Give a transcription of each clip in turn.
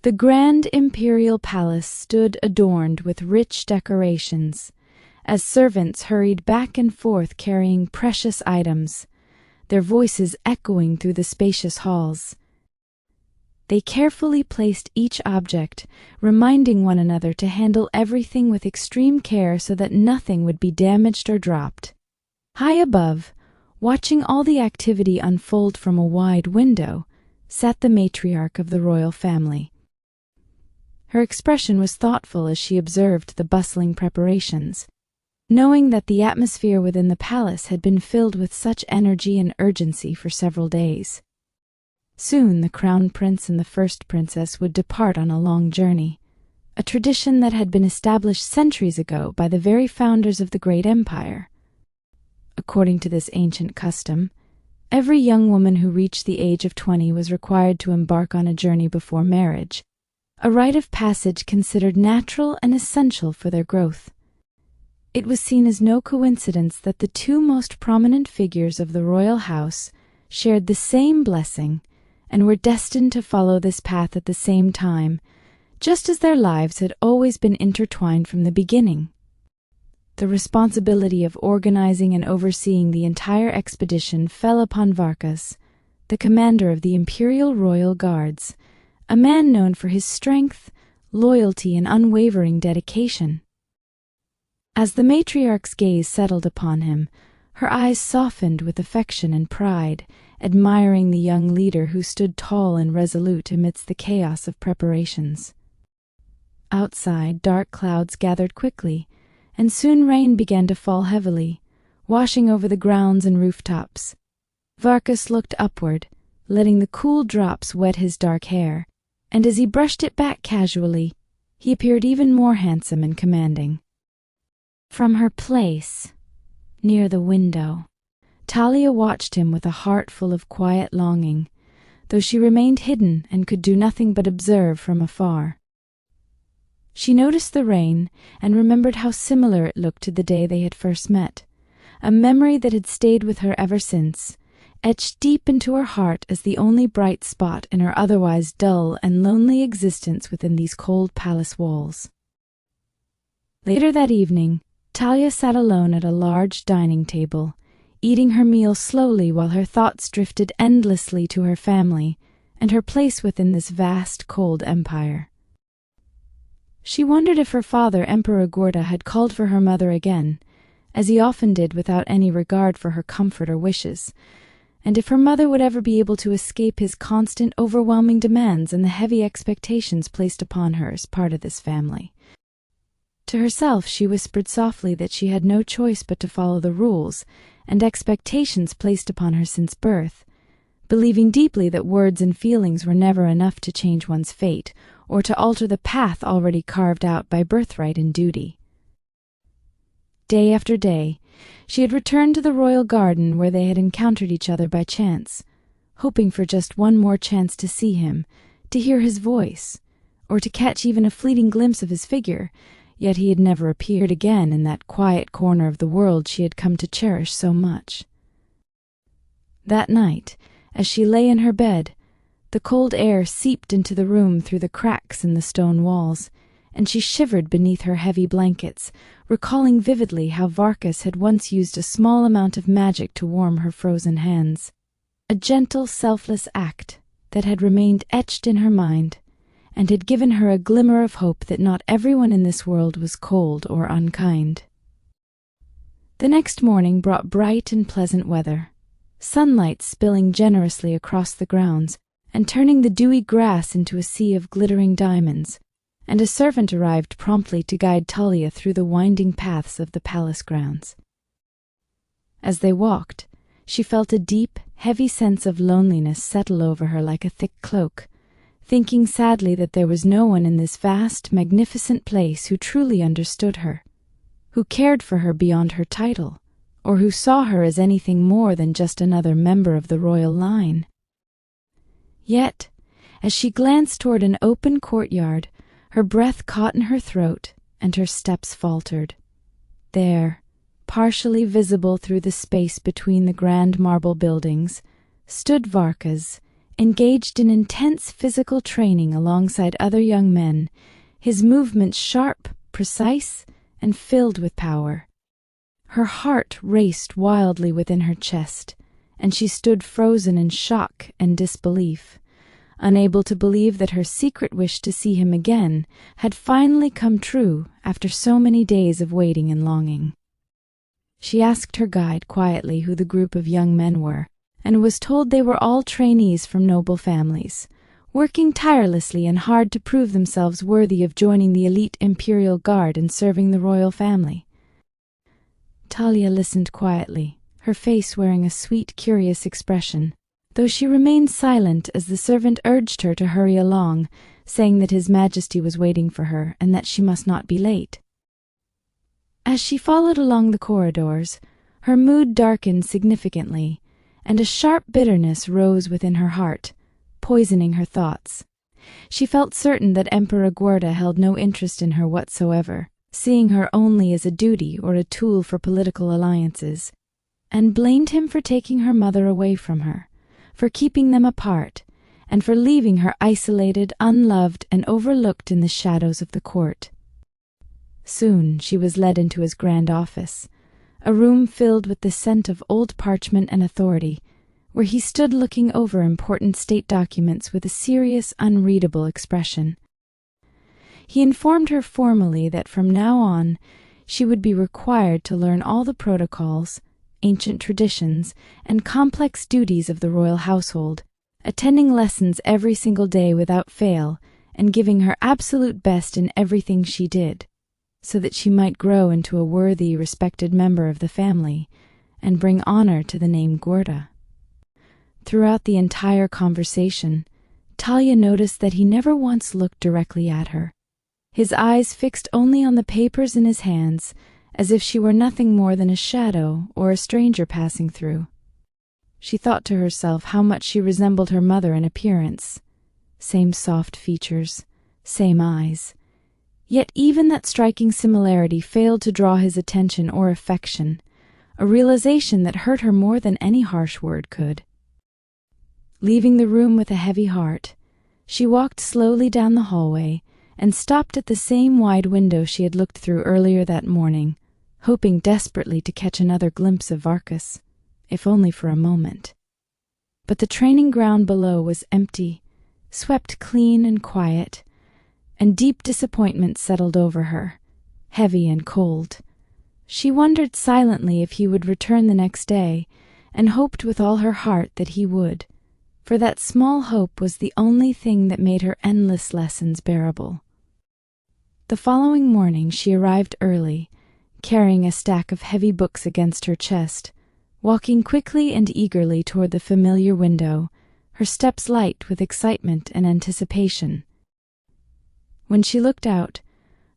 The grand imperial palace stood adorned with rich decorations, as servants hurried back and forth carrying precious items, their voices echoing through the spacious halls. They carefully placed each object, reminding one another to handle everything with extreme care so that nothing would be damaged or dropped. High above, watching all the activity unfold from a wide window, sat the matriarch of the royal family. Her expression was thoughtful as she observed the bustling preparations, knowing that the atmosphere within the palace had been filled with such energy and urgency for several days. Soon the crown prince and the first princess would depart on a long journey, a tradition that had been established centuries ago by the very founders of the great empire. According to this ancient custom, every young woman who reached the age of 20 was required to embark on a journey before marriage, a rite of passage considered natural and essential for their growth. It was seen as no coincidence that the two most prominent figures of the royal house shared the same blessing and were destined to follow this path at the same time, just as their lives had always been intertwined from the beginning. The responsibility of organizing and overseeing the entire expedition fell upon Varkas, the commander of the Imperial Royal Guards, a man known for his strength, loyalty, and unwavering dedication. As the matriarch's gaze settled upon him, her eyes softened with affection and pride, admiring the young leader who stood tall and resolute amidst the chaos of preparations. Outside, dark clouds gathered quickly, and soon rain began to fall heavily, washing over the grounds and rooftops. Varkas looked upward, letting the cool drops wet his dark hair, and as he brushed it back casually, he appeared even more handsome and commanding. From her place, near the window, Talia watched him with a heart full of quiet longing, though she remained hidden and could do nothing but observe from afar. She noticed the rain and remembered how similar it looked to the day they had first met, a memory that had stayed with her ever since, etched deep into her heart as the only bright spot in her otherwise dull and lonely existence within these cold palace walls. Later that evening, Talia sat alone at a large dining table, eating her meal slowly while her thoughts drifted endlessly to her family and her place within this vast, cold empire. She wondered if her father, Emperor Gorda, had called for her mother again, as he often did without any regard for her comfort or wishes, and if her mother would ever be able to escape his constant, overwhelming demands and the heavy expectations placed upon her as part of this family. To herself she whispered softly that she had no choice but to follow the rules and expectations placed upon her since birth, believing deeply that words and feelings were never enough to change one's fate or to alter the path already carved out by birthright and duty. Day after day, she had returned to the royal garden where they had encountered each other by chance, hoping for just one more chance to see him, to hear his voice, or to catch even a fleeting glimpse of his figure, yet he had never appeared again in that quiet corner of the world she had come to cherish so much. That night, as she lay in her bed, the cold air seeped into the room through the cracks in the stone walls, and she shivered beneath her heavy blankets, recalling vividly how Varkas had once used a small amount of magic to warm her frozen hands, a gentle, selfless act that had remained etched in her mind, and had given her a glimmer of hope that not everyone in this world was cold or unkind. The next morning brought bright and pleasant weather, sunlight spilling generously across the grounds and turning the dewy grass into a sea of glittering diamonds, and a servant arrived promptly to guide Talia through the winding paths of the palace grounds. As they walked, she felt a deep, heavy sense of loneliness settle over her like a thick cloak, thinking sadly that there was no one in this vast, magnificent place who truly understood her, who cared for her beyond her title, or who saw her as anything more than just another member of the royal line. Yet, as she glanced toward an open courtyard, her breath caught in her throat and her steps faltered. There, partially visible through the space between the grand marble buildings, stood Varkas, engaged in intense physical training alongside other young men, his movements sharp, precise, and filled with power. Her heart raced wildly within her chest, and she stood frozen in shock and disbelief, unable to believe that her secret wish to see him again had finally come true after so many days of waiting and longing. She asked her guide quietly who the group of young men were, and was told they were all trainees from noble families, working tirelessly and hard to prove themselves worthy of joining the elite imperial guard and serving the royal family. Talia listened quietly, her face wearing a sweet, curious expression, though she remained silent as the servant urged her to hurry along, saying that His Majesty was waiting for her and that she must not be late. As she followed along the corridors, her mood darkened significantly, and a sharp bitterness rose within her heart, poisoning her thoughts. She felt certain that Emperor Guarda held no interest in her whatsoever, seeing her only as a duty or a tool for political alliances, and blamed him for taking her mother away from her, for keeping them apart, and for leaving her isolated, unloved, and overlooked in the shadows of the court. Soon she was led into his grand office, a room filled with the scent of old parchment and authority, where he stood looking over important state documents with a serious, unreadable expression. He informed her formally that from now on she would be required to learn all the protocols, ancient traditions, and complex duties of the royal household, attending lessons every single day without fail, and giving her absolute best in everything she did, so that she might grow into a worthy, respected member of the family, and bring honor to the name Guarda. Throughout the entire conversation, Talia noticed that he never once looked directly at her, his eyes fixed only on the papers in his hands, as if she were nothing more than a shadow or a stranger passing through. She thought to herself how much she resembled her mother in appearance. Same soft features, same eyes. Yet even that striking similarity failed to draw his attention or affection, a realization that hurt her more than any harsh word could. Leaving the room with a heavy heart, she walked slowly down the hallway and stopped at the same wide window she had looked through earlier that morning, hoping desperately to catch another glimpse of Varkas, if only for a moment. But the training ground below was empty, swept clean and quiet, and deep disappointment settled over her, heavy and cold. She wondered silently if he would return the next day, and hoped with all her heart that he would, for that small hope was the only thing that made her endless lessons bearable. The following morning she arrived early, carrying a stack of heavy books against her chest, walking quickly and eagerly toward the familiar window, her steps light with excitement and anticipation. When she looked out,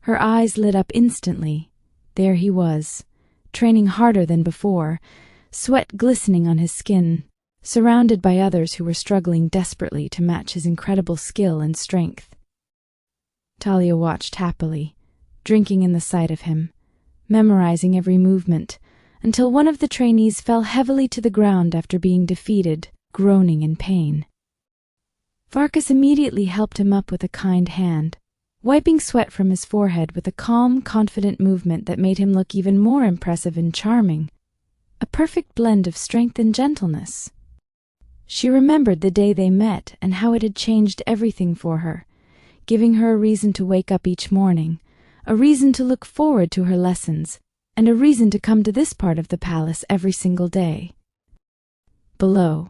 her eyes lit up instantly. There he was, training harder than before, sweat glistening on his skin, surrounded by others who were struggling desperately to match his incredible skill and strength. Talia watched happily, drinking in the sight of him, memorizing every movement, until one of the trainees fell heavily to the ground after being defeated, groaning in pain. Varkas immediately helped him up with a kind hand, wiping sweat from his forehead with a calm, confident movement that made him look even more impressive and charming, a perfect blend of strength and gentleness. She remembered the day they met and how it had changed everything for her, giving her a reason to wake up each morning, a reason to look forward to her lessons, and a reason to come to this part of the palace every single day. Below,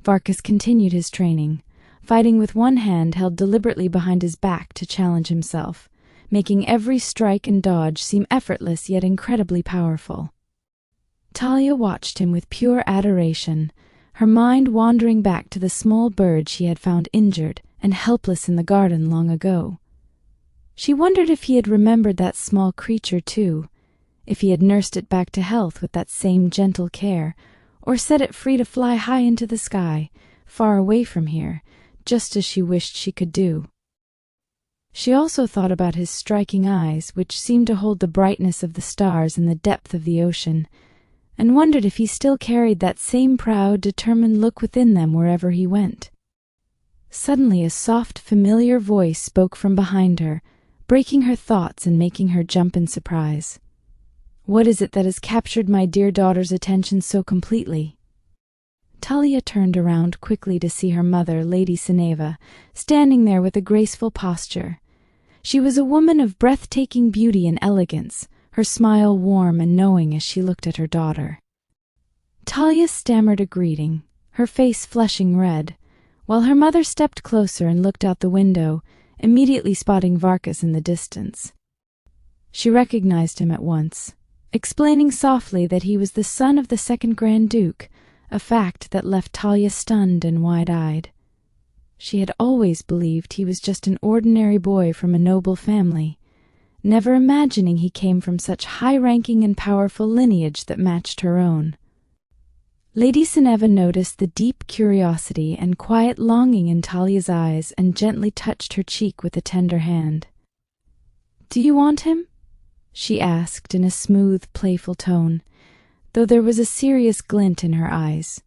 Varkas continued his training, fighting with one hand held deliberately behind his back to challenge himself, making every strike and dodge seem effortless yet incredibly powerful. Talia watched him with pure adoration, her mind wandering back to the small bird she had found injured and helpless in the garden long ago. She wondered if he had remembered that small creature too, if he had nursed it back to health with that same gentle care, or set it free to fly high into the sky, far away from here, just as she wished she could do. She also thought about his striking eyes, which seemed to hold the brightness of the stars and the depth of the ocean, and wondered if he still carried that same proud, determined look within them wherever he went. Suddenly a soft, familiar voice spoke from behind her, breaking her thoughts and making her jump in surprise. "What is it that has captured my dear daughter's attention so completely?" Talia turned around quickly to see her mother, Lady Sineva, standing there with a graceful posture. She was a woman of breathtaking beauty and elegance, her smile warm and knowing as she looked at her daughter. Talia stammered a greeting, her face flushing red, while her mother stepped closer and looked out the window, immediately spotting Varkas in the distance. She recognized him at once, explaining softly that he was the son of the second Grand Duke, a fact that left Talia stunned and wide-eyed. She had always believed he was just an ordinary boy from a noble family, never imagining he came from such high-ranking and powerful lineage that matched her own. Lady Sineva noticed the deep curiosity and quiet longing in Talia's eyes and gently touched her cheek with a tender hand. "Do you want him?" she asked in a smooth, playful tone, though there was a serious glint in her eyes.